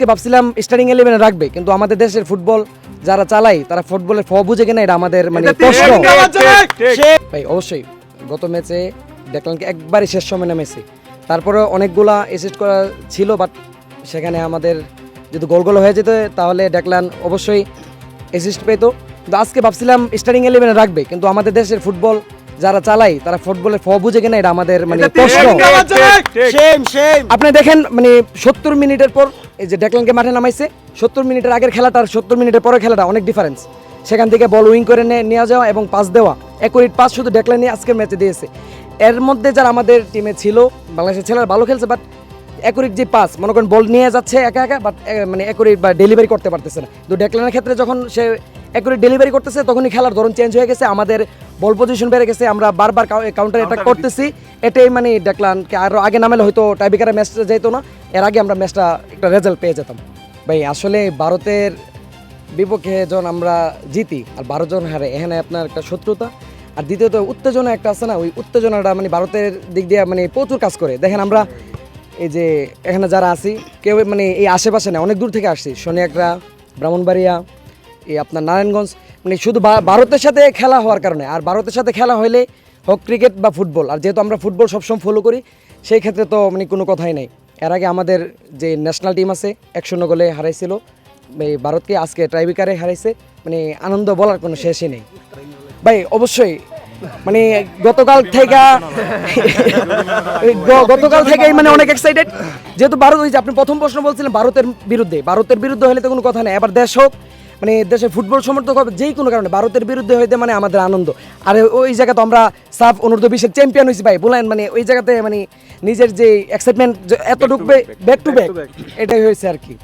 ভাবছিলাম স্টার্টিং 11 রাখবে, কিন্তু আমাদের দেশের ফুটবল যারা চালায় তারা ফুটবলের ফ বুঝে কিনা এটা আমাদের মানে প্রশ্ন। ভাই অবশ্যই গত ম্যাচে দেখলাম কি একবারই শেষ সময় নামেছে, তারপরে অনেকগুলা অ্যাসিস্ট করা ছিল, বাট সেখানে আমাদের যদি গোল হয়ে যেত তাহলে দেখলাম অবশ্যই অ্যাসিস্ট পেতো। কিন্তু আজকে ভাবছিলাম স্টার্টিং 11 রাখবে, কিন্তু আমাদের দেশের ফুটবল যারা চালায় তারা ফুটবলের ফ বুঝে কিনা এটা আমাদের মানে প্রশ্ন। আপনি দেখেন মানে 70 মিনিটের পর এই যে ডেকলানকে মাঠে নামাইছে, 70 মিনিটের আগের খেলাটা আর 70 মিনিটের পরের খেলাটা অনেক ডিফারেন্স। সেখান থেকে বল উইং করে নেওয়া যাওয়া এবং পাস দেওয়া, অ্যাকুরেট পাস শুধু ডেকলানই আজকের ম্যাচে দিয়েছে। এর মধ্যে যারা আমাদের টিমে ছিল বাংলাদেশের ছেলেরা ভালো খেলছে, বাট অ্যাকুরেট যে পাস মনে করেন বল নিয়ে যাচ্ছে একা একা, বাট মানে অ্যাকুরেট বা ডেলিভারি করতে পারতেছে না। তো ডেকলানের ক্ষেত্রে যখন সে অ্যাকুরেট ডেলিভারি করতেছে তখনই খেলার ধরন চেঞ্জ হয়ে গেছে, আমাদের বল পজিশন বেড়ে গেছে, আমরা বারবার কাউন্টার অ্যাটাক করতেছি। এটাই মানে ডেকলানকে আরও আগে নামালে হয়তো টাইব্রেকারে ম্যাচটা যেত না, এর আগে আমরা ম্যাচটা একটা রেজাল্ট পেয়ে যেতাম। ভাই আসলে ভারতের বিপক্ষে যখন আমরা জিতি আর 12 জন হারে, এখানে আপনার একটা শত্রুতা আর দ্বিতীয়ত উত্তেজনা একটা আছে না, ওই উত্তেজনাটা মানে ভারতের দিক দিয়ে মানে প্রচুর কাজ করে। দেখেন আমরা এই যে এখানে যারা আছি কেউ মানে এই আশেপাশে না, অনেক দূর থেকে আসছি, সোনিয়াকড়া, ব্রাহ্মণবাড়িয়া, এই আপনার নারায়ণগঞ্জ, মানে শুধু ভারতের সাথে খেলা হওয়ার কারণে। আর ভারতের সাথে খেলা হলে হোক ক্রিকেট বা ফুটবল, আর যেহেতু আমরা ফুটবল সবসময় ফলো করি সেই ক্ষেত্রে তো মানে কোনো কথাই নাই। এর আগে আমাদের যে ন্যাশনাল টিম আছে 1-0 গোলে হারাইছিল এই ভারতকে, আজকে টাইব্রেকারে হারাইছে, মানে আনন্দ বলার কোনো শেষই নেই। ভাই অবশ্যই মানে গতকাল থেকে মানে অনেক এক্সাইটেড, যেহেতু ভারত হয়েছে। আপনি প্রথম প্রশ্ন বলছিলেন ভারতের বিরুদ্ধে হলে তো কোনো কথা নেই, এবার দেশ হোক মানে দেশের ফুটবল সমর্থক হবে যেই কোনো কারণে, ভারতের বিরুদ্ধে হইতে মানে আমাদের আনন্দ। আর ওই জায়গাতে আমরা সাফ অনূর্ধ্ব-20 চ্যাম্পিয়ন হয়েছি ভাই, বলেন মানে ওই জায়গাতে মানে নিজের যে এক্সাইটমেন্ট এত ঢুকবে ব্যাক টু ব্যাক, এটাই হয়েছে আর কি।